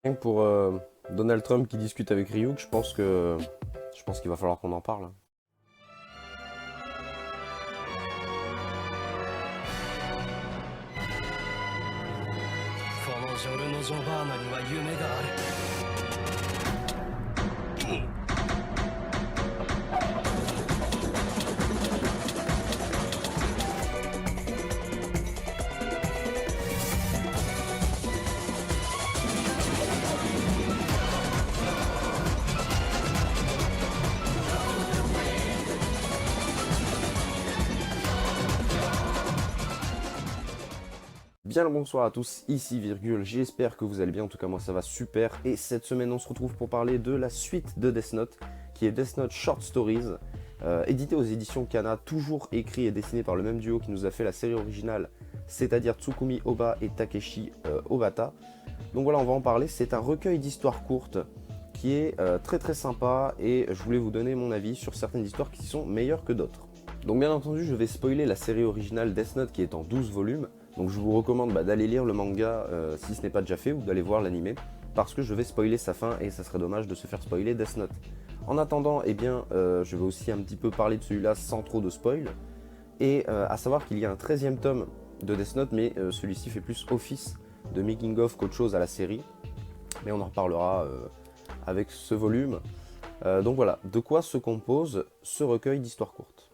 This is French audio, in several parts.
Rien que pour Donald Trump qui discute avec Ryuk, je pense qu'il va falloir qu'on en parle. このジョルノ・ジョバーナには夢がある。Bien le bonsoir à tous, ici Virgule, j'espère que vous allez bien, en tout cas moi ça va super. Et cette semaine on se retrouve pour parler de la suite de Death Note, qui est Death Note Short Stories, édité aux éditions Kana, toujours écrit et dessiné par le même duo qui nous a fait la série originale, c'est-à-dire Tsukumi Oba et Takeshi Obata. Donc voilà, on va en parler, c'est un recueil d'histoires courtes qui est très très sympa et je voulais vous donner mon avis sur certaines histoires qui sont meilleures que d'autres. Donc bien entendu, je vais spoiler la série originale Death Note qui est en 12 volumes. Donc je vous recommande d'aller lire le manga si ce n'est pas déjà fait ou d'aller voir l'anime parce que je vais spoiler sa fin et ça serait dommage de se faire spoiler Death Note. En attendant, eh bien, je vais aussi un petit peu parler de celui-là sans trop de spoil. Et à savoir qu'il y a un 13e tome de Death Note, mais celui-ci fait plus office de making of qu'autre chose à la série. Mais on en reparlera avec ce volume. Donc voilà, de quoi se compose ce recueil d'histoires courtes.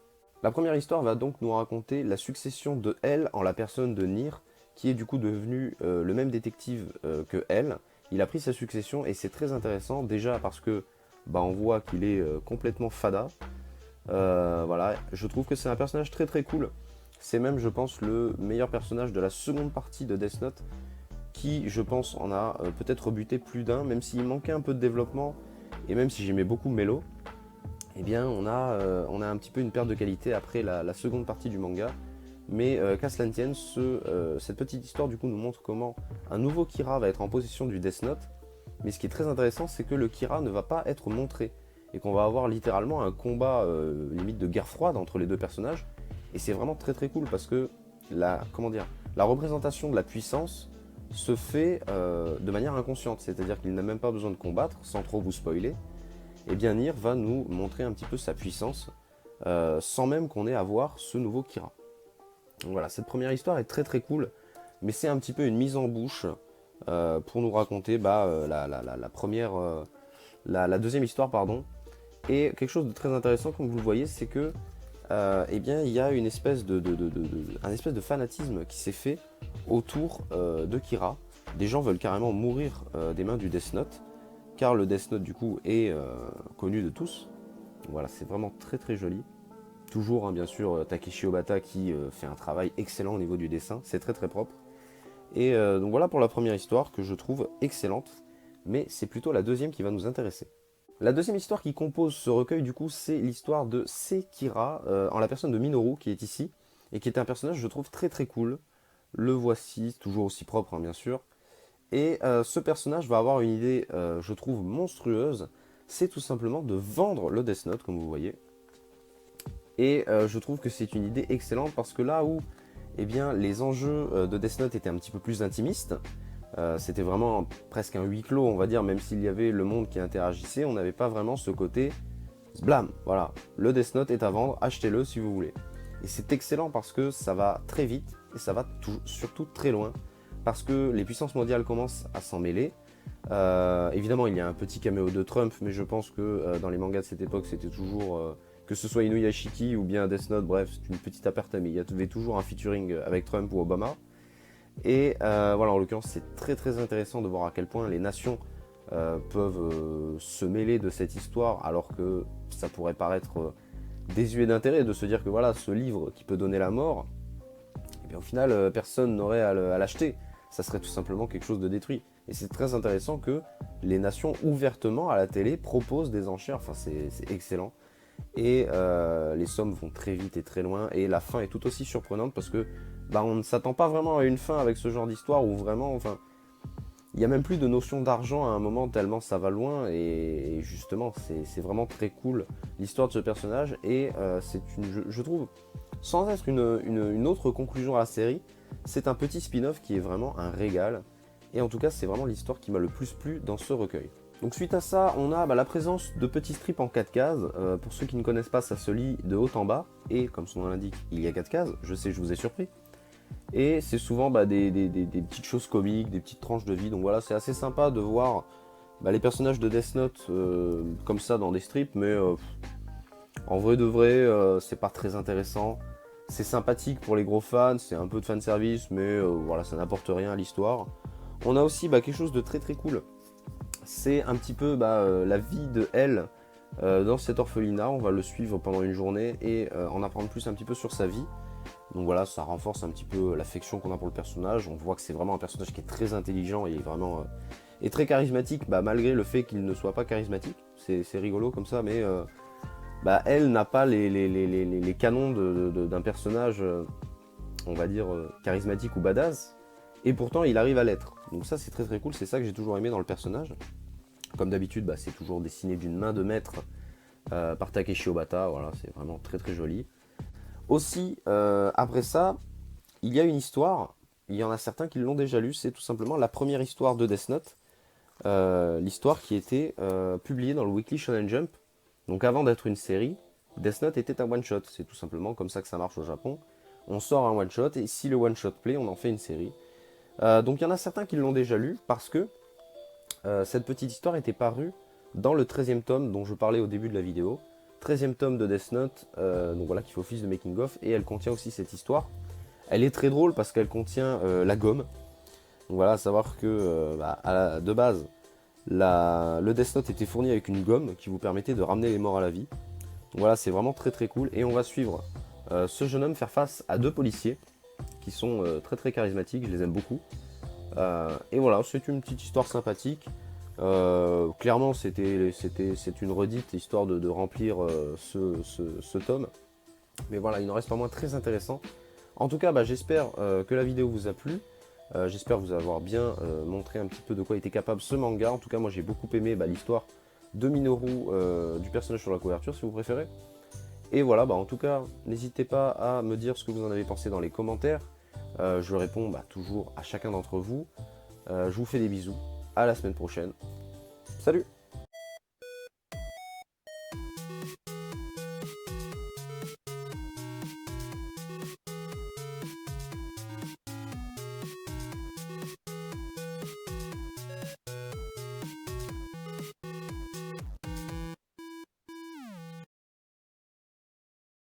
La première histoire va donc nous raconter la succession de L en la personne de Nier, qui est du coup devenu le même détective que L. Il a pris sa succession et c'est très intéressant, déjà parce que on voit qu'il est complètement fada. Voilà, je trouve que c'est un personnage très très cool. C'est même, je pense, le meilleur personnage de la seconde partie de Death Note, qui, je pense, en a peut-être rebuté plus d'un, même s'il manquait un peu de développement, et même si j'aimais beaucoup Melo. Eh bien, on a un petit peu une perte de qualité après la seconde partie du manga. Mais qu'à cela ne tienne, cette petite histoire du coup nous montre comment un nouveau Kira va être en possession du Death Note. Mais ce qui est très intéressant, c'est que le Kira ne va pas être montré. Et qu'on va avoir littéralement un combat limite de guerre froide entre les deux personnages. Et c'est vraiment très très cool parce que la représentation de la puissance se fait de manière inconsciente. C'est-à-dire qu'il n'a même pas besoin de combattre, sans trop vous spoiler. Et bien Nier va nous montrer un petit peu sa puissance sans même qu'on ait à voir ce nouveau Kira. Donc voilà, cette première histoire est très très cool, mais c'est un petit peu une mise en bouche pour nous raconter la deuxième histoire, pardon. Et quelque chose de très intéressant, comme vous le voyez, c'est que eh bien, il y a une espèce un espèce de fanatisme qui s'est fait autour de Kira. Des gens veulent carrément mourir des mains du Death Note, car le Death Note du coup est connu de tous. Voilà, c'est vraiment très très joli. Toujours, hein, bien sûr, Takeshi Obata qui fait un travail excellent au niveau du dessin, c'est très très propre. Et donc voilà pour la première histoire que je trouve excellente, mais c'est plutôt la deuxième qui va nous intéresser. La deuxième histoire qui compose ce recueil du coup, c'est l'histoire de Sekira, en la personne de Minoru qui est ici, et qui est un personnage je trouve très très cool. Le voici, toujours aussi propre hein, bien sûr. Et ce personnage va avoir une idée, je trouve, monstrueuse, c'est tout simplement de vendre le Death Note, comme vous voyez. Et je trouve que c'est une idée excellente parce que là où eh bien, les enjeux de Death Note étaient un petit peu plus intimistes, c'était vraiment presque un huis clos, on va dire, même s'il y avait le monde qui interagissait, on n'avait pas vraiment ce côté blam, voilà, le Death Note est à vendre, achetez-le si vous voulez. Et c'est excellent parce que ça va très vite et ça va surtout très loin parce que les puissances mondiales commencent à s'en mêler. Évidemment, il y a un petit caméo de Trump, mais je pense que dans les mangas de cette époque, c'était toujours, que ce soit Inuyashiki ou bien Death Note, bref, c'est une petite aparté, mais il y avait toujours un featuring avec Trump ou Obama. Et voilà, en l'occurrence, c'est très très intéressant de voir à quel point les nations peuvent se mêler de cette histoire, alors que ça pourrait paraître désuet d'intérêt de se dire que voilà, ce livre qui peut donner la mort, et bien au final, personne n'aurait à l'acheter. Ça serait tout simplement quelque chose de détruit. Et c'est très intéressant que les nations ouvertement à la télé proposent des enchères, enfin c'est excellent. Et les sommes vont très vite et très loin, et la fin est tout aussi surprenante parce que on ne s'attend pas vraiment à une fin avec ce genre d'histoire où vraiment, enfin, il n'y a même plus de notion d'argent à un moment tellement ça va loin, et justement c'est vraiment très cool l'histoire de ce personnage, et c'est je trouve, sans être une autre conclusion à la série, c'est un petit spin-off qui est vraiment un régal. Et en tout cas, c'est vraiment l'histoire qui m'a le plus plu dans ce recueil. Donc suite à ça, on a la présence de petits strips en 4 cases. Pour ceux qui ne connaissent pas, ça se lit de haut en bas. Et comme son nom l'indique, il y a 4 cases. Je sais, je vous ai surpris. Et c'est souvent des petites choses comiques, des petites tranches de vie. Donc voilà, c'est assez sympa de voir les personnages de Death Note comme ça dans des strips. Mais en vrai de vrai, c'est pas très intéressant. C'est sympathique pour les gros fans, c'est un peu de fanservice, mais voilà, ça n'apporte rien à l'histoire. On a aussi quelque chose de très très cool. C'est un petit peu la vie de Elle dans cet orphelinat. On va le suivre pendant une journée et en apprendre plus un petit peu sur sa vie. Donc voilà, ça renforce un petit peu l'affection qu'on a pour le personnage. On voit que c'est vraiment un personnage qui est très intelligent et vraiment et très charismatique, malgré le fait qu'il ne soit pas charismatique. C'est rigolo comme ça, mais elle n'a pas les canons d'un personnage, on va dire, charismatique ou badass. Et pourtant, il arrive à l'être. Donc ça, c'est très très cool. C'est ça que j'ai toujours aimé dans le personnage. Comme d'habitude, c'est toujours dessiné d'une main de maître par Takeshi Obata. Voilà, c'est vraiment très très joli. Aussi, après ça, il y a une histoire. Il y en a certains qui l'ont déjà lu. C'est tout simplement la première histoire de Death Note. L'histoire qui était publiée dans le Weekly Shonen Jump. Donc avant d'être une série, Death Note était un one-shot. C'est tout simplement comme ça que ça marche au Japon. On sort un one-shot et si le one-shot plaît, on en fait une série. Donc il y en a certains qui l'ont déjà lu parce que cette petite histoire était parue dans le 13e tome dont je parlais au début de la vidéo. 13e tome de Death Note, donc voilà, qui fait office de making of, et elle contient aussi cette histoire. Elle est très drôle parce qu'elle contient la gomme. Donc voilà, à savoir que de base, le Death Note était fourni avec une gomme qui vous permettait de ramener les morts à la vie. Donc voilà, c'est vraiment très très cool. Et on va suivre ce jeune homme faire face à 2 policiers qui sont très très charismatiques, je les aime beaucoup. Et voilà, c'est une petite histoire sympathique. Clairement, c'est une redite histoire de remplir ce tome. Mais voilà, il en reste pas moins très intéressant. En tout cas, j'espère que la vidéo vous a plu. J'espère vous avoir bien montré un petit peu de quoi était capable ce manga. En tout cas, moi j'ai beaucoup aimé l'histoire de Minoru, du personnage sur la couverture si vous préférez. Et voilà, en tout cas, n'hésitez pas à me dire ce que vous en avez pensé dans les commentaires. Je réponds toujours à chacun d'entre vous. Je vous fais des bisous. À la semaine prochaine. Salut!